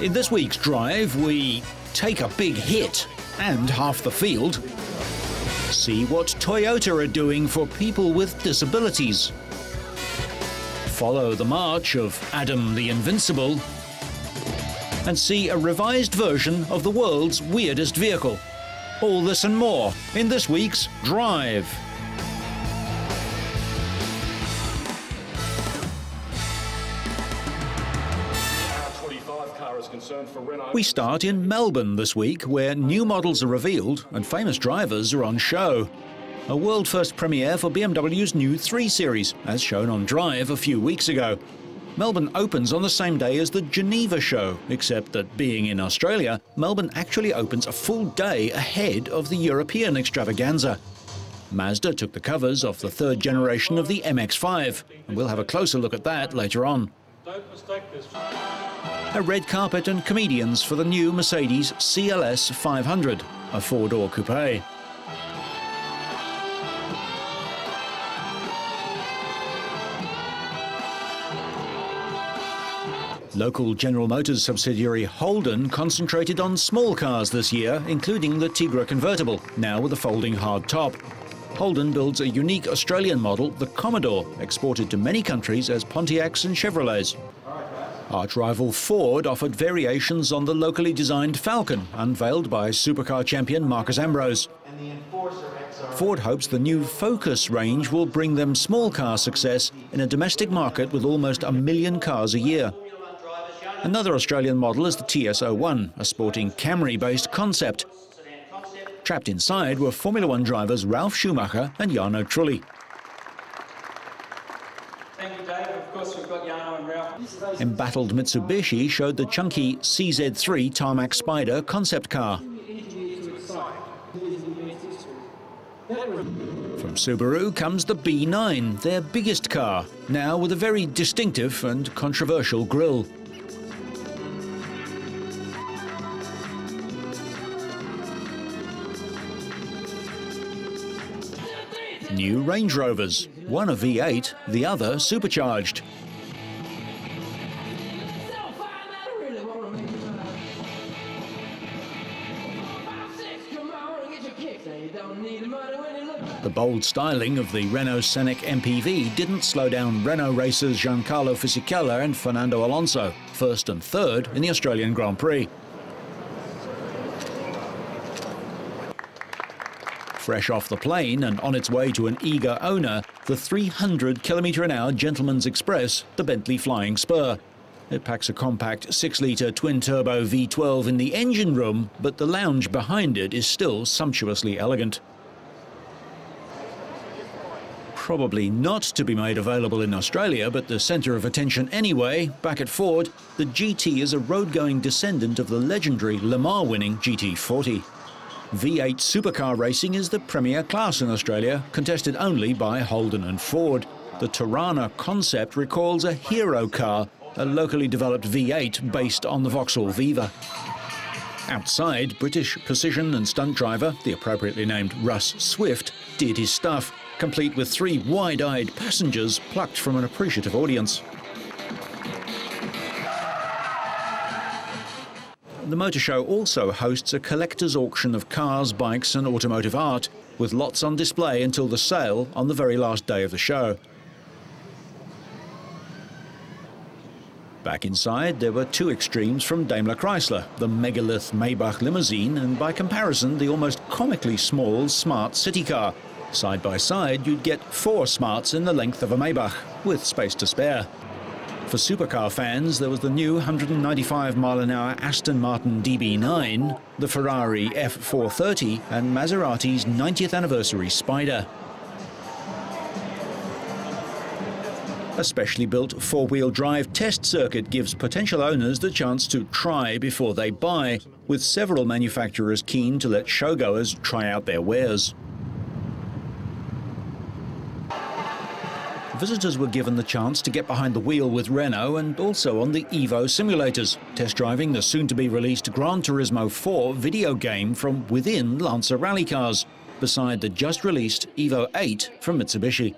In this week's drive, we take a big hit and half the field. See what Toyota are doing for people with disabilities. Follow the march of Adam the Invincible. And see a revised version of the world's weirdest vehicle. All this and more in this week's Drive. We start in Melbourne this week, where new models are revealed and famous drivers are on show. A world-first premiere for BMW's new 3 Series, as shown on Drive a few weeks ago. Melbourne opens on the same day as the Geneva show, except that being in Australia, Melbourne actually opens a full day ahead of the European extravaganza. Mazda took the covers off the 3rd generation of the MX-5, and we'll have a closer look at that later on. Don't mistake this. A red carpet and comedians for the new Mercedes CLS 500, a 4-door coupe. Local General Motors subsidiary Holden concentrated on small cars this year, including the Tigra convertible, now with a folding hard top. Holden builds a unique Australian model, the Commodore, exported to many countries as Pontiacs and Chevrolets. Arch-rival Ford offered variations on the locally designed Falcon, unveiled by supercar champion Marcos Ambrose. Ford hopes the new Focus range will bring them small car success in a domestic market with almost 1 million cars a year. Another Australian model is the TS01, a sporting Camry-based concept. Trapped inside were Formula One drivers Ralf Schumacher and Jarno Trulli. Thank you, Dave. Of course, we've got Jarno and Ralf. Embattled Mitsubishi showed the chunky CZ3 Tarmac Spider concept car. From Subaru comes the B9, their biggest car, now with a very distinctive and controversial grille. New Range Rovers, one a V8, the other supercharged. The bold styling of the Renault Scenic MPV didn't slow down Renault racers Giancarlo Fisichella and Fernando Alonso, 1st and 3rd in the Australian Grand Prix. Fresh off the plane and on its way to an eager owner, the 300 km/h Gentleman's Express, the Bentley Flying Spur. It packs a compact 6-litre twin-turbo V12 in the engine room, but the lounge behind it is still sumptuously elegant. Probably not to be made available in Australia, but the centre of attention anyway, back at Ford, the GT is a road-going descendant of the legendary Le Mans-winning GT40. V8 supercar racing is the premier class in Australia, contested only by Holden and Ford. The Tirana concept recalls a hero car, a locally developed V8 based on the Vauxhall Viva. Outside, British precision and stunt driver, the appropriately named Russ Swift, did his stuff, complete with 3 wide-eyed passengers plucked from an appreciative audience. The Motor Show also hosts a collector's auction of cars, bikes and automotive art, with lots on display until the sale on the very last day of the show. Back inside, there were 2 extremes from Daimler Chrysler, the megalith Maybach limousine and, by comparison, the almost comically small Smart city car. Side by side, you'd get 4 Smarts in the length of a Maybach, with space to spare. For supercar fans, there was the new 195-mile-an-hour Aston Martin DB9, the Ferrari F430 and Maserati's 90th anniversary Spider. A specially built 4-wheel drive test circuit gives potential owners the chance to try before they buy, with several manufacturers keen to let showgoers try out their wares. Visitors were given the chance to get behind the wheel with Renault and also on the Evo simulators, test driving the soon-to-be-released Gran Turismo 4 video game from within Lancer rally cars, beside the just-released Evo 8 from Mitsubishi.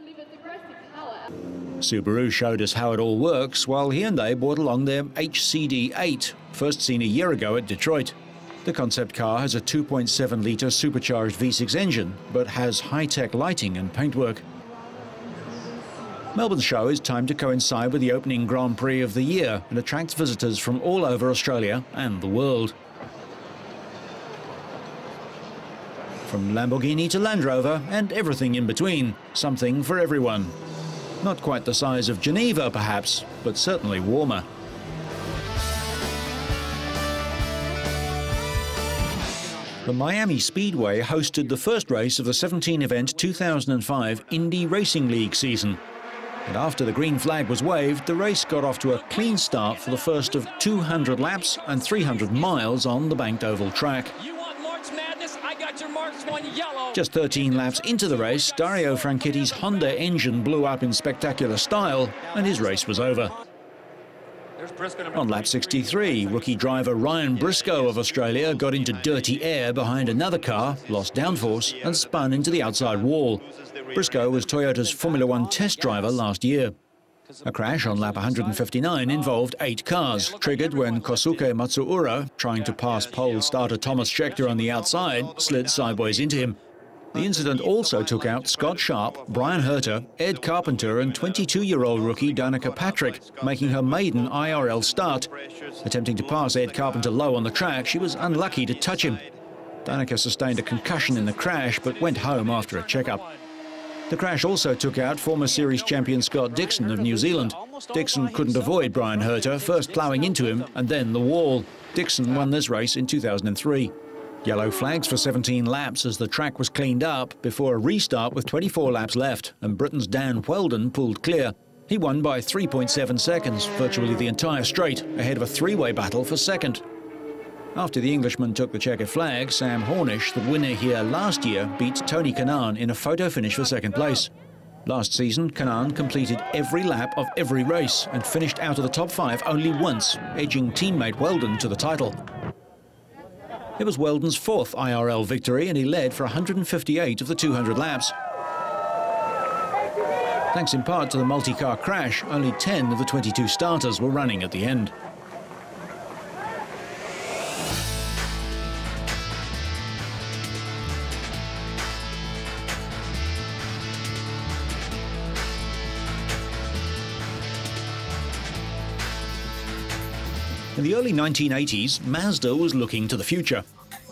Subaru showed us how it all works, while Hyundai brought along their HCD8, first seen a year ago at Detroit. The concept car has a 2.7-litre supercharged V6 engine, but has high-tech lighting and paintwork. Melbourne's show is timed to coincide with the opening Grand Prix of the year and attracts visitors from all over Australia and the world. From Lamborghini to Land Rover and everything in between, something for everyone. Not quite the size of Geneva, perhaps, but certainly warmer. The Miami Speedway hosted the first race of the 17-event 2005 Indy Racing League season. And after the green flag was waved, the race got off to a clean start for the first of 200 laps and 300 miles on the banked oval track. Just 13 laps into the race, Dario Franchitti's Honda engine blew up in spectacular style, and his race was over. On lap 63, rookie driver Ryan Briscoe of Australia got into dirty air behind another car, lost downforce, and spun into the outside wall. Briscoe was Toyota's Formula One test driver last year. A crash on lap 159 involved 8 cars, triggered when Kosuke Matsuura, trying to pass pole starter Thomas Scheckter on the outside, slid sideways into him. The incident also took out Scott Sharp, Brian Herter, Ed Carpenter and 22-year-old rookie Danica Patrick, making her maiden IRL start. Attempting to pass Ed Carpenter low on the track, she was unlucky to touch him. Danica sustained a concussion in the crash but went home after a checkup. The crash also took out former series champion Scott Dixon of New Zealand. Dixon couldn't avoid Brian Herter, first ploughing into him and then the wall. Dixon won this race in 2003. Yellow flags for 17 laps as the track was cleaned up before a restart with 24 laps left, and Britain's Dan Wheldon pulled clear. He won by 3.7 seconds, virtually the entire straight, ahead of a three-way battle for second. After the Englishman took the checkered flag, Sam Hornish, the winner here last year, beat Tony Kanaan in a photo finish for second place. Last season, Kanaan completed every lap of every race and finished out of the top 5 only once, edging teammate Wheldon to the title. It was Wheldon's 4th IRL victory, and he led for 158 of the 200 laps. Thanks in part to the multi-car crash, only 10 of the 22 starters were running at the end. In the early 1980s, Mazda was looking to the future.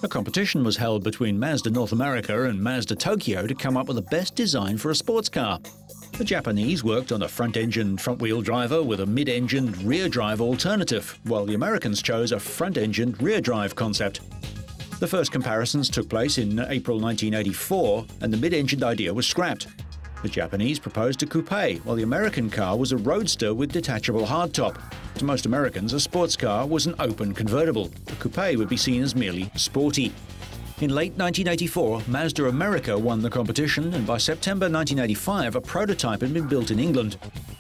A competition was held between Mazda North America and Mazda Tokyo to come up with the best design for a sports car. The Japanese worked on a front-engine front-wheel driver with a mid-engined rear-drive alternative, while the Americans chose a front-engined rear-drive concept. The first comparisons took place in April 1984, and the mid-engined idea was scrapped. The Japanese proposed a coupe, while the American car was a roadster with detachable hardtop. To most Americans, a sports car was an open convertible. The coupe would be seen as merely sporty. In late 1984, Mazda America won the competition, and by September 1985, a prototype had been built in England.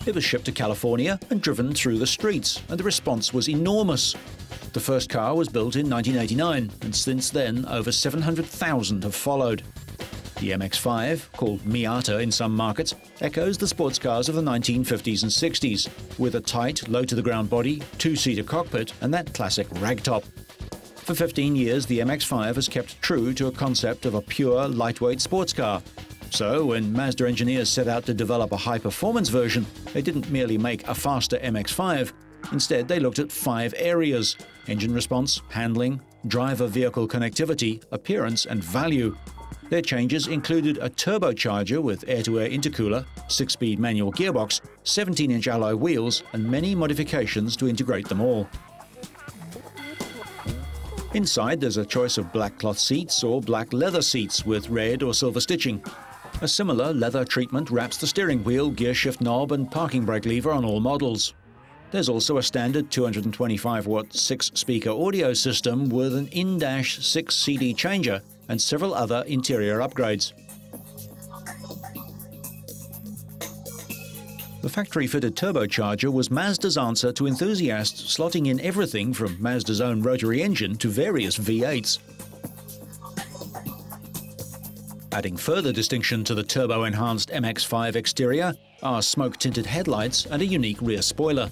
It was shipped to California and driven through the streets, and the response was enormous. The first car was built in 1989, and since then, over 700,000 have followed. The MX-5, called Miata in some markets, echoes the sports cars of the 1950s and 60s, with a tight, low-to-the-ground body, two-seater cockpit, and that classic ragtop. For 15 years, the MX-5 has kept true to a concept of a pure, lightweight sports car. So, when Mazda engineers set out to develop a high-performance version, they didn't merely make a faster MX-5. Instead, they looked at 5 areas: engine response, handling, driver-vehicle connectivity, appearance, and value. Their changes included a turbocharger with air-to-air intercooler, 6-speed manual gearbox, 17-inch alloy wheels, and many modifications to integrate them all. Inside, there's a choice of black cloth seats or black leather seats with red or silver stitching. A similar leather treatment wraps the steering wheel, gear shift knob, and parking brake lever on all models. There's also a standard 225-watt 6-speaker audio system with an in-dash 6 CD changer and several other interior upgrades. The factory-fitted turbocharger was Mazda's answer to enthusiasts slotting in everything from Mazda's own rotary engine to various V8s. Adding further distinction to the turbo-enhanced MX-5 exterior, are smoke-tinted headlights and a unique rear spoiler.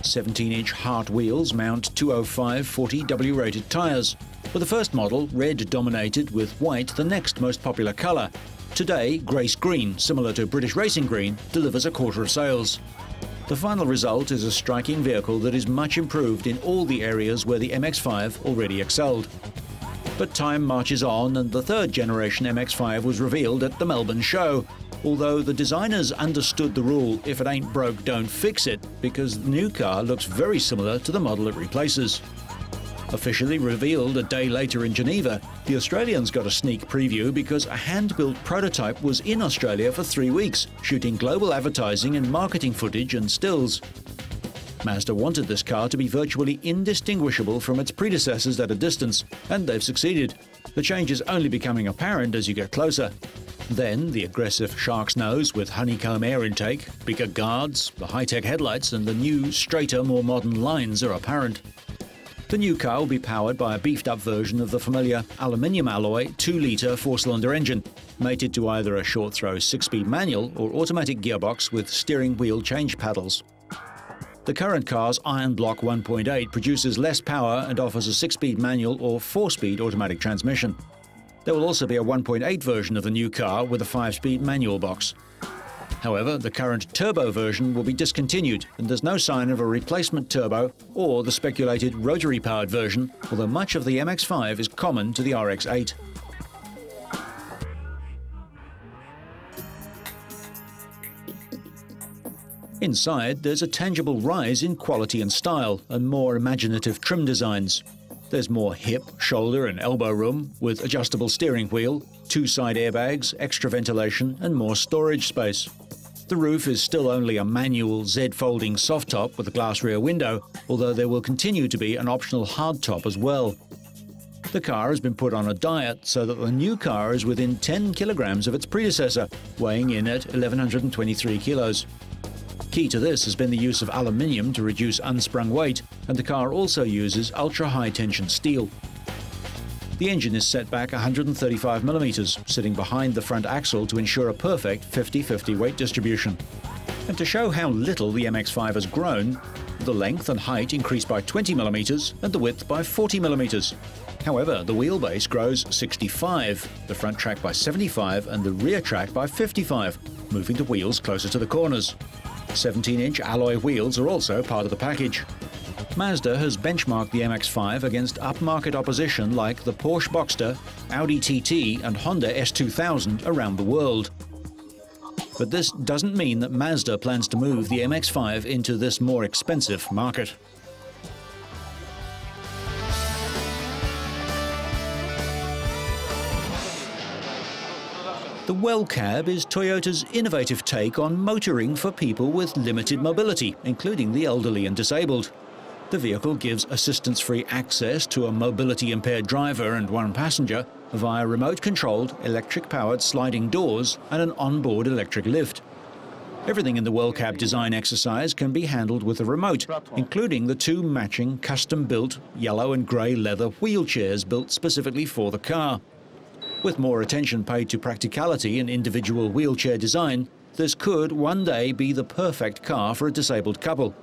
17-inch Hart wheels mount 205/40W rated tyres. For the first model, red dominated with white the next most popular colour. Today, Grace Green, similar to British Racing Green, delivers a quarter of sales. The final result is a striking vehicle that is much improved in all the areas where the MX-5 already excelled. But time marches on, and the third generation MX-5 was revealed at the Melbourne show, although the designers understood the rule, if it ain't broke, don't fix it, because the new car looks very similar to the model it replaces. Officially revealed a day later in Geneva, the Australians got a sneak preview because a hand-built prototype was in Australia for 3 weeks, shooting global advertising and marketing footage and stills. Mazda wanted this car to be virtually indistinguishable from its predecessors at a distance, and they've succeeded. The change is only becoming apparent as you get closer. Then, the aggressive shark's nose with honeycomb air intake, bigger guards, the high-tech headlights and the new, straighter, more modern lines are apparent. The new car will be powered by a beefed-up version of the familiar aluminium alloy 2-litre 4-cylinder engine, mated to either a short-throw 6-speed manual or automatic gearbox with steering wheel change paddles. The current car's Iron Block 1.8 produces less power and offers a 6-speed manual or 4-speed automatic transmission. There will also be a 1.8 version of the new car with a 5-speed manual box. However, the current turbo version will be discontinued, and there's no sign of a replacement turbo or the speculated rotary-powered version, although much of the MX-5 is common to the RX-8. Inside, there's a tangible rise in quality and style, and more imaginative trim designs. There's more hip, shoulder and elbow room, with adjustable steering wheel, 2 side airbags, extra ventilation and more storage space. The roof is still only a manual Z-folding soft top with a glass rear window, although there will continue to be an optional hard top as well. The car has been put on a diet so that the new car is within 10 kilograms of its predecessor, weighing in at 1,123 kilos. Key to this has been the use of aluminium to reduce unsprung weight, and the car also uses ultra-high-tension steel. The engine is set back 135mm, sitting behind the front axle to ensure a perfect 50-50 weight distribution. And to show how little the MX-5 has grown, the length and height increased by 20mm and the width by 40mm. However, the wheelbase grows 65, the front track by 75 and the rear track by 55, moving the wheels closer to the corners. 17-inch alloy wheels are also part of the package. Mazda has benchmarked the MX-5 against upmarket opposition like the Porsche Boxster, Audi TT and Honda S2000 around the world. But this doesn't mean that Mazda plans to move the MX-5 into this more expensive market. The Well Cab is Toyota's innovative take on motoring for people with limited mobility, including the elderly and disabled. The vehicle gives assistance-free access to a mobility-impaired driver and one passenger via remote-controlled, electric-powered sliding doors and an onboard electric lift. Everything in the Well Cab design exercise can be handled with a remote, including the 2 matching custom-built yellow and grey leather wheelchairs built specifically for the car. With more attention paid to practicality and individual wheelchair design, this could one day be the perfect car for a disabled couple.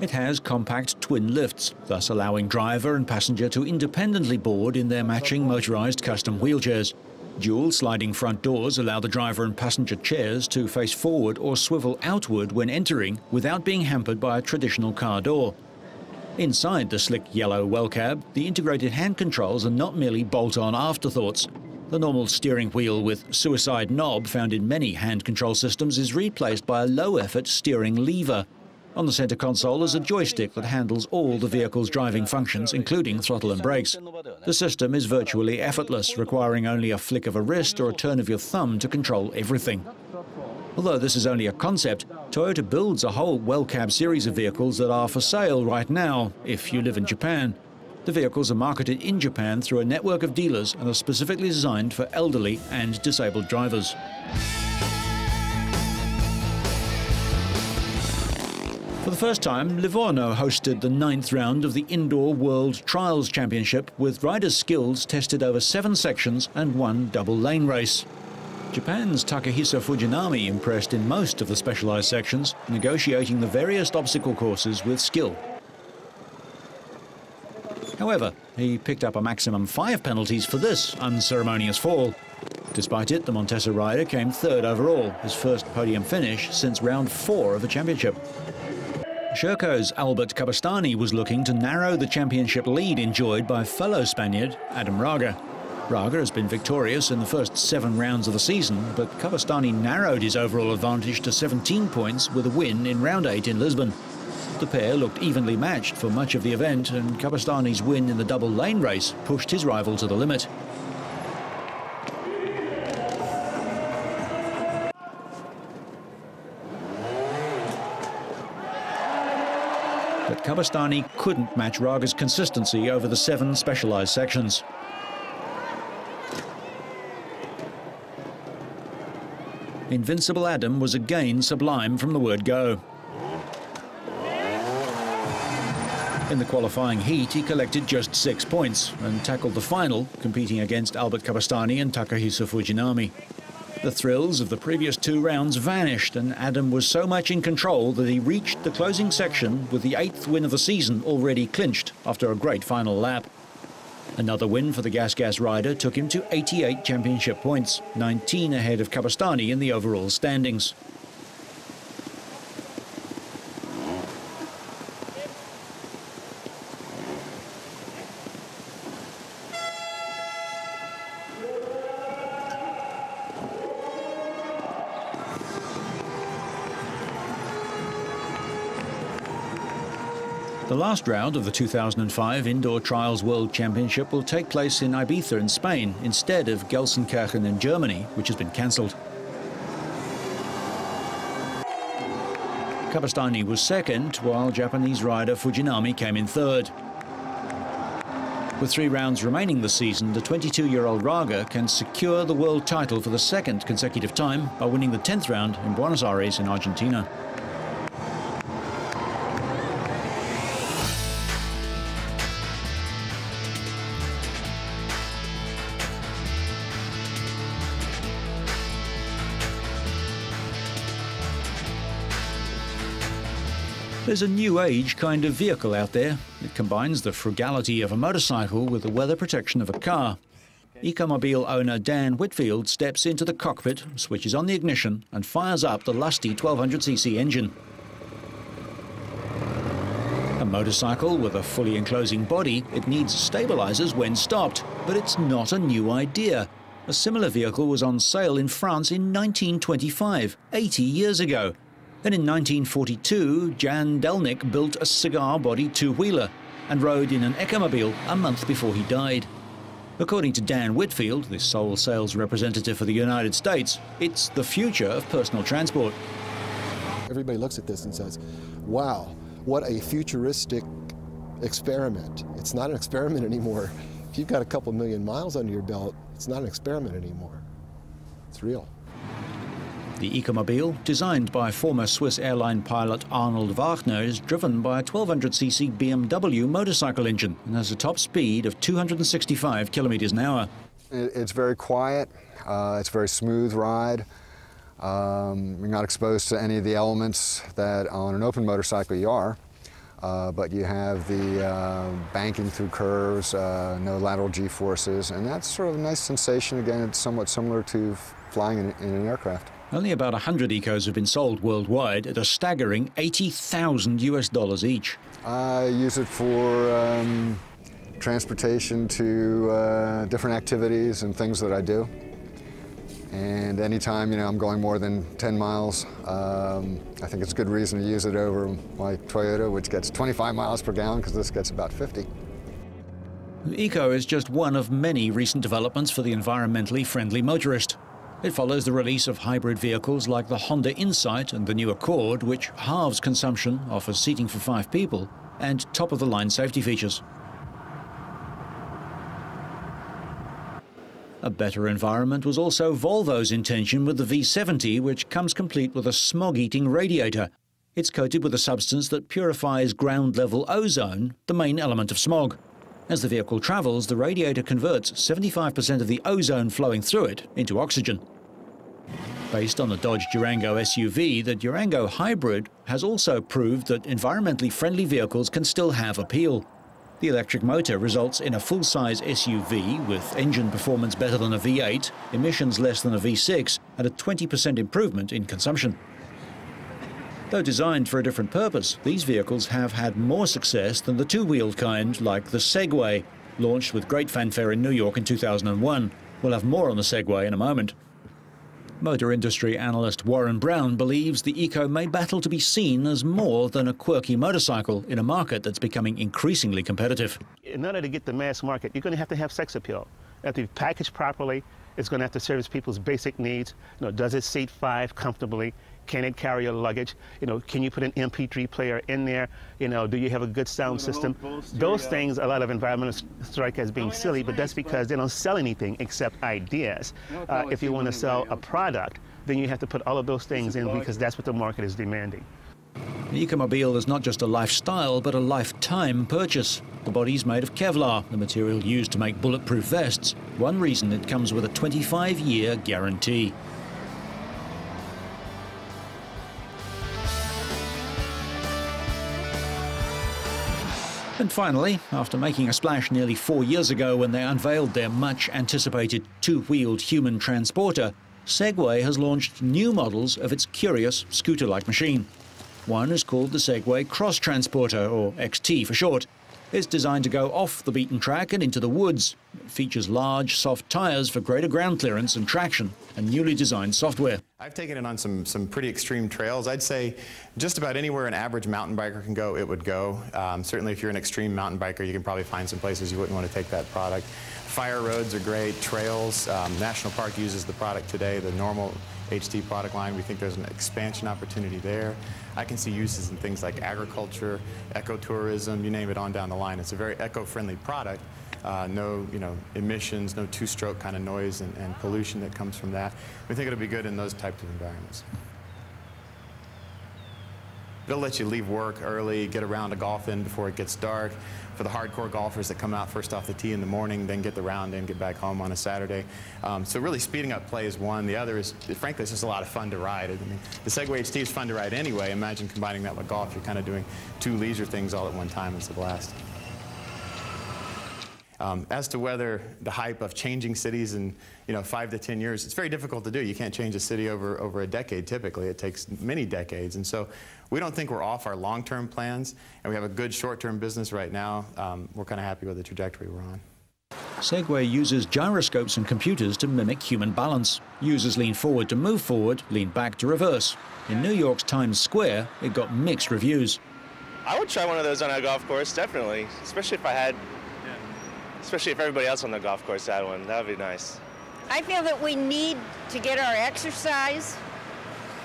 It has compact twin lifts, thus allowing driver and passenger to independently board in their matching motorized custom wheelchairs. Dual sliding front doors allow the driver and passenger chairs to face forward or swivel outward when entering without being hampered by a traditional car door. Inside the slick yellow Well Cab, the integrated hand controls are not merely bolt-on afterthoughts. The normal steering wheel with suicide knob found in many hand control systems is replaced by a low-effort steering lever. On the center console is a joystick that handles all the vehicle's driving functions, including throttle and brakes. The system is virtually effortless, requiring only a flick of a wrist or a turn of your thumb to control everything. Although this is only a concept, Toyota builds a whole Well Cab series of vehicles that are for sale right now, if you live in Japan. The vehicles are marketed in Japan through a network of dealers and are specifically designed for elderly and disabled drivers. For the first time, Livorno hosted the 9th round of the Indoor World Trials Championship, with riders' skills tested over 7 sections and 1 double lane race. Japan's Takahisa Fujinami impressed in most of the specialized sections, negotiating the various obstacle courses with skill. However, he picked up a maximum 5 penalties for this unceremonious fall. Despite it, the Montesa rider came third overall, his first podium finish since round 4 of the championship. Sherco's Albert Kabastani was looking to narrow the championship lead enjoyed by fellow Spaniard Adam Raga. Raga has been victorious in the first 7 rounds of the season, but Kabastani narrowed his overall advantage to 17 points with a win in round 8 in Lisbon. The pair looked evenly matched for much of the event, and Kabastani's win in the double lane race pushed his rival to the limit. But Kabastani couldn't match Raga's consistency over the 7 specialized sections. Invincible Adam was again sublime from the word go. In the qualifying heat, he collected just 6 points and tackled the final, competing against Albert Kabastani and Takahisa Fujinami. The thrills of the previous 2 rounds vanished, and Adam was so much in control that he reached the closing section with the 8th win of the season already clinched after a great final lap. Another win for the Gas rider took him to 88 championship points, 19 ahead of Kabastani in the overall standings. The last round of the 2005 Indoor Trials World Championship will take place in Ibiza in Spain instead of Gelsenkirchen in Germany, which has been cancelled. Kabastani was second, while Japanese rider Fujinami came in third. With 3 rounds remaining this season, the 22-year-old Raga can secure the world title for the 2nd consecutive time by winning the 10th round in Buenos Aires in Argentina. There's a new age kind of vehicle out there. It combines the frugality of a motorcycle with the weather protection of a car. Ecomobile owner Dan Whitfield steps into the cockpit, switches on the ignition and fires up the lusty 1200cc engine. A motorcycle with a fully enclosing body, it needs stabilizers when stopped, but it's not a new idea. A similar vehicle was on sale in France in 1925, 80 years ago. Then in 1942, Jan Delnick built a cigar-body 2-wheeler and rode in an Ecomobile a month before he died. According to Dan Whitfield, the sole sales representative for the United States, it's the future of personal transport. Everybody looks at this and says, wow, what a futuristic experiment. It's not an experiment anymore. If you've got a couple million miles under your belt, it's not an experiment anymore. It's real. The Ecomobile, designed by former Swiss airline pilot Arnold Wagner, is driven by a 1200cc BMW motorcycle engine and has a top speed of 265 kilometers an hour. It's very quiet. It's a very smooth ride. You're not exposed to any of the elements that on an open motorcycle you are, but you have the banking through curves, no lateral G-forces, and that's sort of a nice sensation. Again, it's somewhat similar to flying in an aircraft. Only about 100 Ecos have been sold worldwide at a staggering $80,000 each. I use it for transportation to different activities and things that I do. And anytime, I'm going more than 10 miles, I think it's a good reason to use it over my Toyota, which gets 25 miles per gallon, because this gets about 50. The Eco is just one of many recent developments for the environmentally friendly motorist. It follows the release of hybrid vehicles like the Honda Insight and the new Accord, which halves consumption, offers seating for 5 people, and top-of-the-line safety features. A better environment was also Volvo's intention with the V70, which comes complete with a smog-eating radiator. It's coated with a substance that purifies ground-level ozone, the main element of smog. As the vehicle travels, the radiator converts 75% of the ozone flowing through it into oxygen. Based on the Dodge Durango SUV, the Durango Hybrid has also proved that environmentally friendly vehicles can still have appeal. The electric motor results in a full-size SUV with engine performance better than a V8, emissions less than a V6, and a 20% improvement in consumption. Though designed for a different purpose, these vehicles have had more success than the two-wheeled kind, like the Segway, launched with great fanfare in New York in 2001. We'll have more on the Segway in a moment. Motor industry analyst Warren Brown believes the Eco may battle to be seen as more than a quirky motorcycle in a market that's becoming increasingly competitive. In order to get the mass market, you're going to have sex appeal. It has to be packaged properly. It's going to have to service people's basic needs. You know, does it seat 5 comfortably? Can it carry your luggage? You know, can you put an MP3 player in there? You know, do you have a good sound system? Those things, a lot of environmentalists strike as being silly, but that's because they don't sell anything except ideas. If you want to sell a product, then you have to put all of those things in because that's what the market is demanding. The Ecomobile is not just a lifestyle, but a lifetime purchase. The body's made of Kevlar, the material used to make bulletproof vests. One reason it comes with a 25-year guarantee. And finally, after making a splash nearly 4 years ago when they unveiled their much-anticipated two-wheeled human transporter, Segway has launched new models of its curious scooter-like machine. One is called the Segway Cross Transporter, or XT for short. It's designed to go off the beaten track and into the woods. It features large, soft tyres for greater ground clearance and traction, and newly designed software. I've taken it on some pretty extreme trails. I'd say just about anywhere an average mountain biker can go, it would go. Certainly if you're an extreme mountain biker, you can probably find some places you wouldn't want to take that product. Fire roads are great, trails. National Park uses the product today, the normal HT product line. We think there's an expansion opportunity there. I can see uses in things like agriculture, ecotourism, you name it on down the line. It's a very eco-friendly product. No, emissions, no two-stroke kind of noise and pollution that comes from that. We think it'll be good in those types of environments. It'll let you leave work early, get around a golf in before it gets dark. For the hardcore golfers that come out first off the tee in the morning, then get the round in, get back home on a Saturday. So really speeding up play is one. The other is, frankly, it's just a lot of fun to ride. I mean, the Segway HT is fun to ride anyway. Imagine combining that with golf. You're kind of doing two leisure things all at one time. It's a blast. As to whether the hype of changing cities in 5 to 10 years, it's very difficult to do. You can't change a city over a decade typically. It takes many decades. And so we don't think we're off our long-term plans, and we have a good short-term business right now. We're kind of happy with the trajectory we're on. Segway uses gyroscopes and computers to mimic human balance. Users lean forward to move forward, lean back to reverse. In New York's Times Square, it got mixed reviews. I would try one of those on a golf course, definitely, especially if everybody else on the golf course had one. That would be nice. I feel that we need to get our exercise,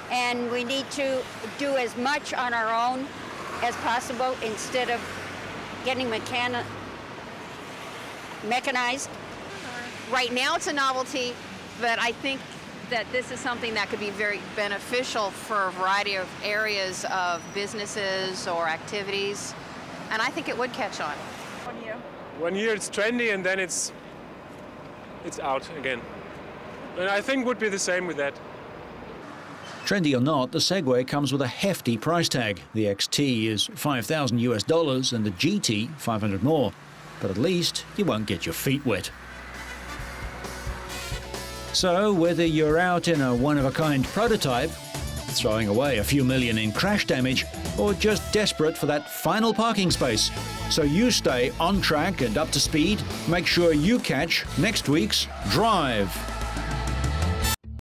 and we need to do as much on our own as possible instead of getting mechanized. Right now it's a novelty, but I think that this is something that could be very beneficial for a variety of areas of businesses or activities, and I think it would catch on. 1 year. 1 year it's trendy, and then it's out again. And I think would be the same with that. Trendy or not, the Segway comes with a hefty price tag. The XT is $5,000 US and the GT $500 more. But at least you won't get your feet wet. So whether you're out in a one-of-a-kind prototype, throwing away a few million in crash damage, or just desperate for that final parking space, so you stay on track and up to speed, make sure you catch next week's Drive.